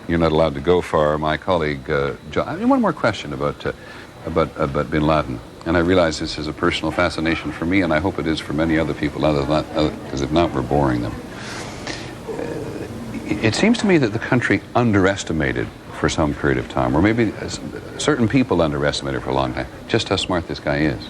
you're not allowed to go far. My colleague, John, one more question about Bin Laden. And I realize this is a personal fascination for me, and I hope it is for many other people, other than that, because if not, we're boring them. It seems to me that the country underestimated for some period of time, or maybe certain people underestimated for a long time, just how smart this guy is.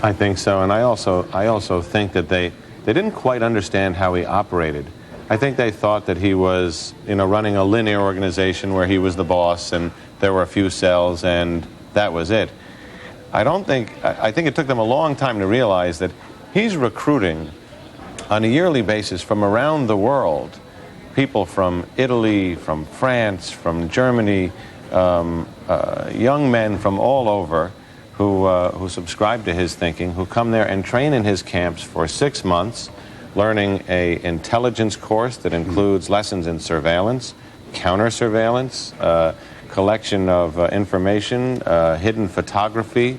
I think so, and I also think that they didn't quite understand how he operated. I think they thought that he was, running a linear organization where he was the boss and there were a few cells and that was it. I think it took them a long time to realize that he's recruiting on a yearly basis from around the world, people from Italy, from France, from Germany, young men from all over who subscribe to his thinking, who come there and train in his camps for 6 months, learning an intelligence course that includes lessons in surveillance, counter-surveillance, collection of information, hidden photography,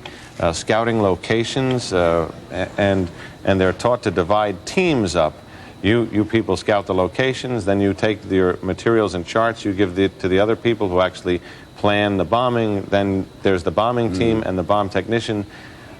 scouting locations, and they're taught to divide teams up. You people scout the locations, then you take your materials and charts, you give it to the other people who actually plan the bombing, then there's the bombing team and the bomb technician.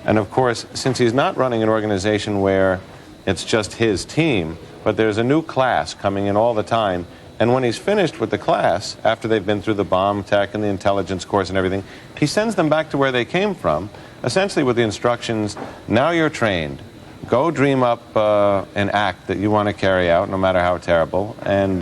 And of course, since he's not running an organization where it's just his team, but there's a new class coming in all the time, and when he's finished with the class, after they've been through the bomb tech and the intelligence course and everything, he sends them back to where they came from, essentially with the instructions, now you're trained. Go dream up an act that you want to carry out, no matter how terrible, and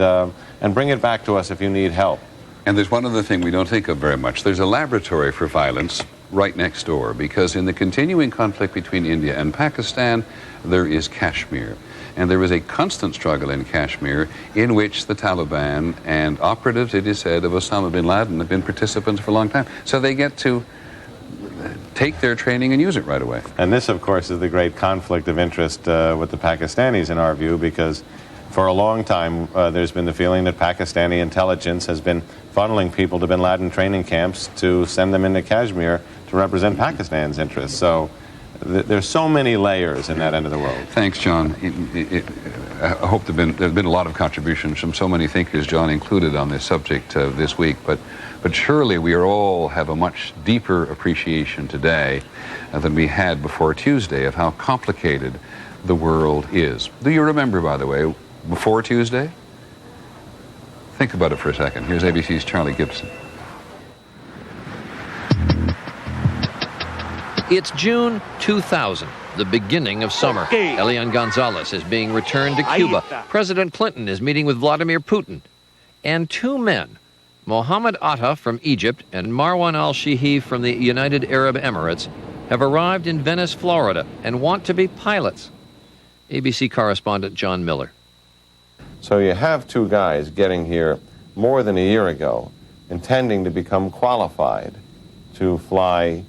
bring it back to us if you need help. And there's one other thing we don't think of very much. There's a laboratory for violence right next door, because in the continuing conflict between India and Pakistan, there is Kashmir. And there is a constant struggle in Kashmir in which the Taliban and operatives, it is said, of Osama Bin Laden have been participants for a long time. So they get to take their training and use it right away. And this, of course, is the great conflict of interest with the Pakistanis, in our view, because for a long time there's been the feeling that Pakistani intelligence has been funneling people to Bin Laden training camps to send them into Kashmir to represent Pakistan's interests. So there's so many layers in that end of the world. Thanks, John. I hope there's been a lot of contributions from so many thinkers, John included, on this subject this week. But surely we all have a much deeper appreciation today than we had before Tuesday of how complicated the world is. Do you remember, by the way, before Tuesday? Think about it for a second. Here's ABC's Charlie Gibson. It's June 2000, the beginning of summer. Elian Gonzalez is being returned to Cuba. President Clinton is meeting with Vladimir Putin. And two men, Mohammed Atta from Egypt and Marwan al-Shihi from the United Arab Emirates, have arrived in Venice, Florida, and want to be pilots. ABC correspondent John Miller. So you have two guys getting here more than a year ago, intending to become qualified to fly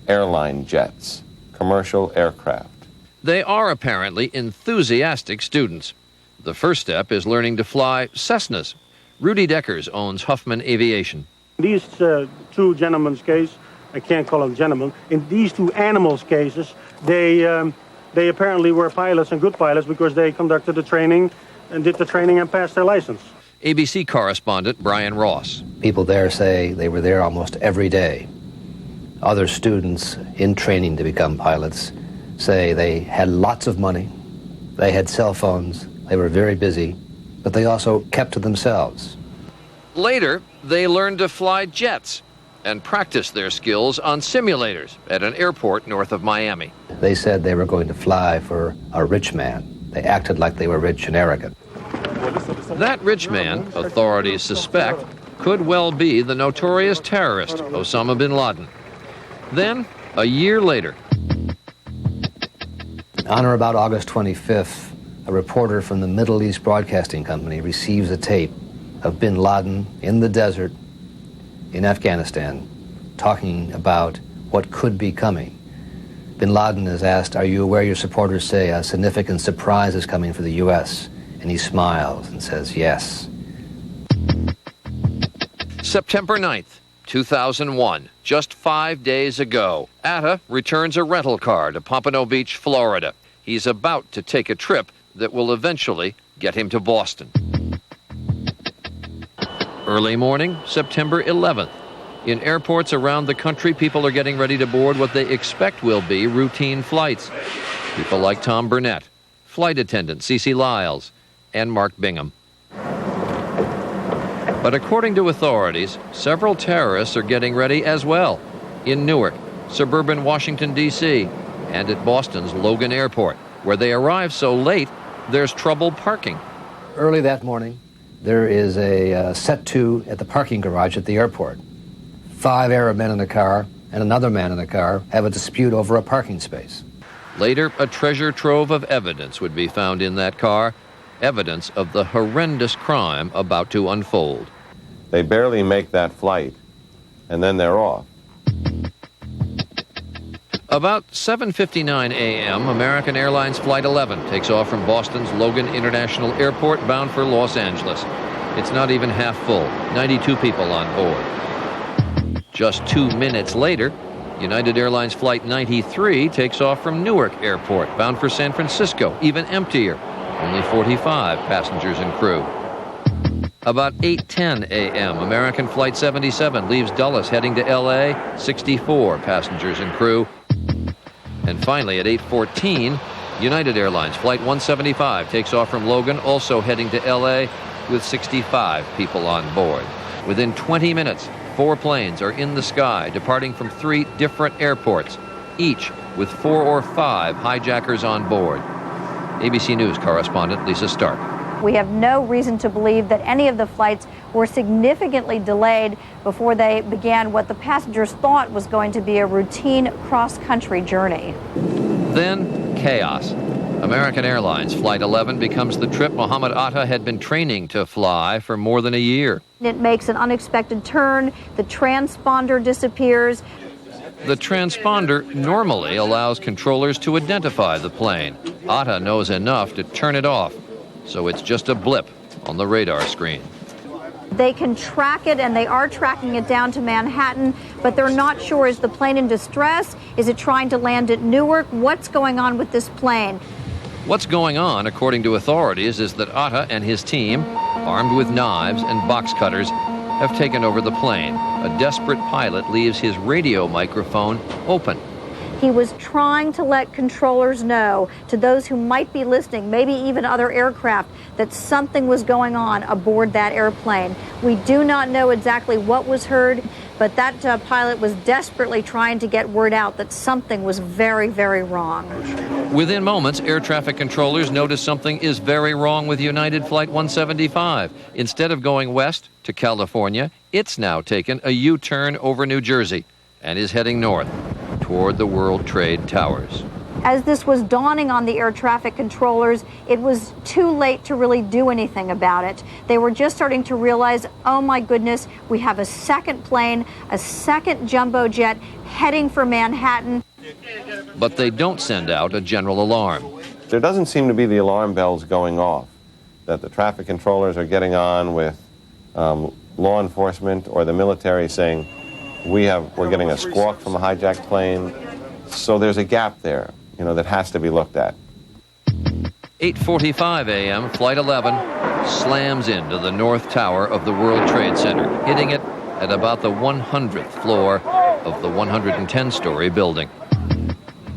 airline jets, commercial aircraft. They are apparently enthusiastic students. The first step is learning to fly Cessnas. Rudy Deckers owns Huffman Aviation. These two gentlemen's case, I can't call them gentlemen, in these two animals' cases, they apparently were pilots and good pilots because they conducted the training and did the training and passed their license. ABC correspondent Brian Ross. People there say they were there almost every day. Other students in training to become pilots say they had lots of money, they had cell phones, they were very busy, but they also kept to themselves. Later, they learned to fly jets and practiced their skills on simulators at an airport north of Miami. They said they were going to fly for a rich man. They acted like they were rich and arrogant. That rich man, authorities suspect, could well be the notorious terrorist Osama Bin Laden. Then, a year later. On or about August 25th, a reporter from the Middle East Broadcasting Company receives a tape of Bin Laden in the desert in Afghanistan talking about what could be coming. Bin Laden is asked, "Are you aware your supporters say a significant surprise is coming for the U.S.?" And he smiles and says, "Yes." September 9th, 2001, just 5 days ago, Atta returns a rental car to Pompano Beach, Florida. He's about to take a trip that will eventually get him to Boston. Early morning, September 11th. In airports around the country, people are getting ready to board what they expect will be routine flights. People like Tom Burnett, flight attendant Cece Lyles, and Mark Bingham. But according to authorities, several terrorists are getting ready as well. In Newark, suburban Washington, D.C., and at Boston's Logan Airport, where they arrive so late, there's trouble parking. Early that morning, there is a set to at the parking garage at the airport. 5 Arab men in a car and another man in a car have a dispute over a parking space. Later, a treasure trove of evidence would be found in that car, evidence of the horrendous crime about to unfold. They barely make that flight, and then they're off. About 7:59 a.m., American Airlines Flight 11 takes off from Boston's Logan International Airport bound for Los Angeles. It's not even half full, 92 people on board. Just 2 minutes later, United Airlines Flight 93 takes off from Newark Airport bound for San Francisco, even emptier, only 45 passengers and crew. About 8:10 a.m., American Flight 77 leaves Dulles heading to L.A., 64 passengers and crew. And finally, at 8:14, United Airlines Flight 175 takes off from Logan, also heading to L.A., with 65 people on board. Within 20 minutes, 4 planes are in the sky, departing from 3 different airports, each with 4 or 5 hijackers on board. ABC News correspondent Lisa Stark. We have no reason to believe that any of the flights were significantly delayed before they began what the passengers thought was going to be a routine cross-country journey. Then, chaos. American Airlines Flight 11 becomes the trip Mohammed Atta had been training to fly for more than a year. It makes an unexpected turn, the transponder disappears. The transponder normally allows controllers to identify the plane. Atta knows enough to turn it off, so it's just a blip on the radar screen. They can track it, and they are tracking it down to Manhattan, but they're not sure. Is the plane in distress? Is it trying to land at Newark? What's going on with this plane? What's going on, according to authorities, is that Atta and his team, armed with knives and box cutters, have taken over the plane. A desperate pilot leaves his radio microphone open. He was trying to let controllers know, to those who might be listening, maybe even other aircraft, that something was going on aboard that airplane. We do not know exactly what was heard, but that pilot was desperately trying to get word out that something was very, very wrong. Within moments, air traffic controllers notice something is very wrong with United Flight 175. Instead of going west to California, it's now taken a U-turn over New Jersey and is heading north toward the World Trade Towers. As this was dawning on the air traffic controllers, it was too late to really do anything about it. They were just starting to realize, oh my goodness, we have a second plane, a second jumbo jet heading for Manhattan. But they don't send out a general alarm. There doesn't seem to be the alarm bells going off, that the traffic controllers are getting on with law enforcement or the military saying, we're getting a squawk from a hijacked plane. So there's a gap there, that has to be looked at. 8:45 a.m., Flight 11 slams into the North Tower of the World Trade Center, hitting it at about the 100th floor of the 110-story building.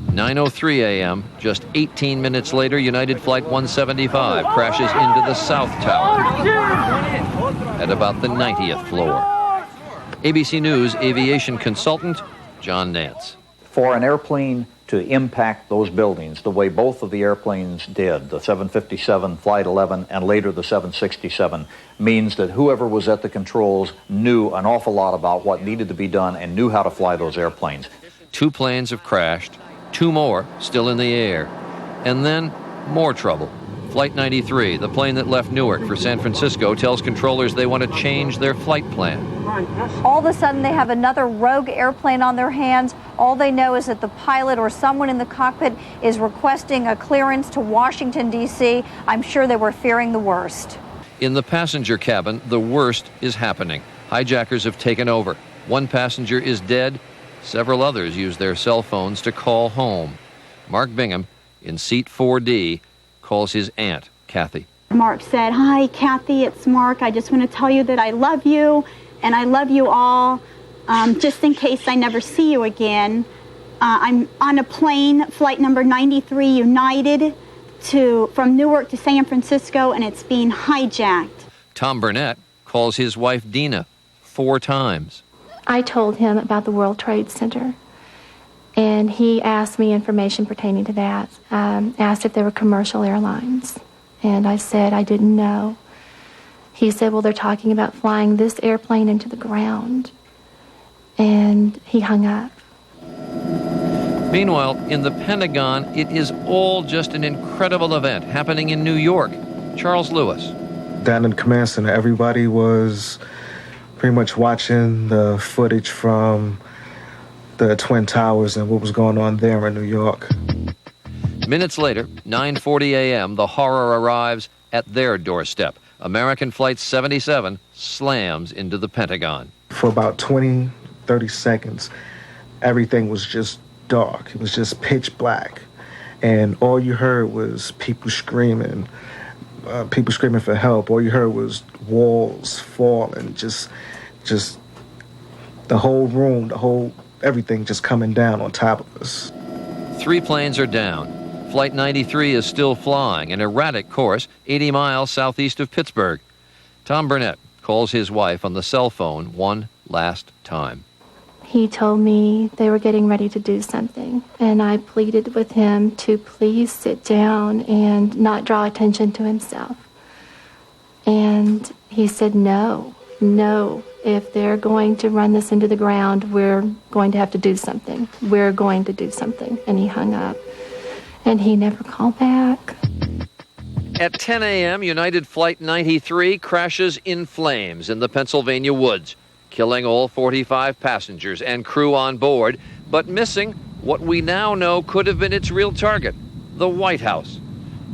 9:03 a.m., just 18 minutes later, United Flight 175 crashes into the South Tower at about the 90th floor. ABC News aviation consultant John Nance. For an airplane to impact those buildings the way both of the airplanes did, the 757 Flight 11 and later the 767, means that whoever was at the controls knew an awful lot about what needed to be done and knew how to fly those airplanes. 2 planes have crashed, 2 more still in the air, and then more trouble. Flight 93, the plane that left Newark for San Francisco, tells controllers they want to change their flight plan. All of a sudden, they have another rogue airplane on their hands. All they know is that the pilot or someone in the cockpit is requesting a clearance to Washington, D.C. I'm sure they were fearing the worst. In the passenger cabin, the worst is happening. Hijackers have taken over. 1 passenger is dead. Several others use their cell phones to call home. Mark Bingham, in seat 4D, calls his aunt, Kathy. Mark said, "Hi, Kathy, it's Mark. I just want to tell you that I love you, and I love you all. Just in case I never see you again, I'm on a plane, flight number 93 United, from Newark to San Francisco, and it's being hijacked." Tom Burnett calls his wife Dina 4 times. I told him about the World Trade Center, and he asked me information pertaining to that. Asked if there were commercial airlines, and I said I didn't know. He said, well, they're talking about flying this airplane into the ground, and he hung up. Meanwhile, in the Pentagon, it is all just an incredible event happening in New York. Charles Lewis. Down in the command center, everybody was pretty much watching the footage from the Twin Towers and what was going on there in New York. Minutes later, 9:40 a.m., the horror arrives at their doorstep. American Flight 77 slams into the Pentagon. For about 20, 30 seconds, everything was just dark. It was just pitch black. And all you heard was people screaming for help. All you heard was walls falling, just the whole room, everything just coming down on top of us. 3 planes are down. Flight 93 is still flying, an erratic course 80 miles southeast of Pittsburgh. Tom Burnett calls his wife on the cell phone one last time. He told me they were getting ready to do something, and I pleaded with him to please sit down and not draw attention to himself. And he said, no, if they're going to run this into the ground, we're going to have to do something. We're going to do something. And he hung up, and he never called back. At 10 a.m., United Flight 93 crashes in flames in the Pennsylvania woods, killing all 45 passengers and crew on board, but missing what we now know could have been its real target, the White House.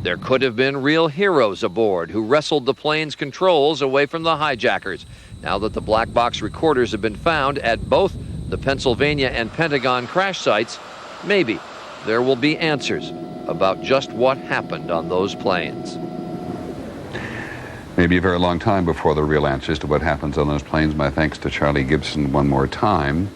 There could have been real heroes aboard who wrestled the plane's controls away from the hijackers. Now that the black box recorders have been found at both the Pennsylvania and Pentagon crash sites, maybe there will be answers about just what happened on those planes. Maybe a very long time before the real answers to what happens on those planes. My thanks to Charlie Gibson one more time.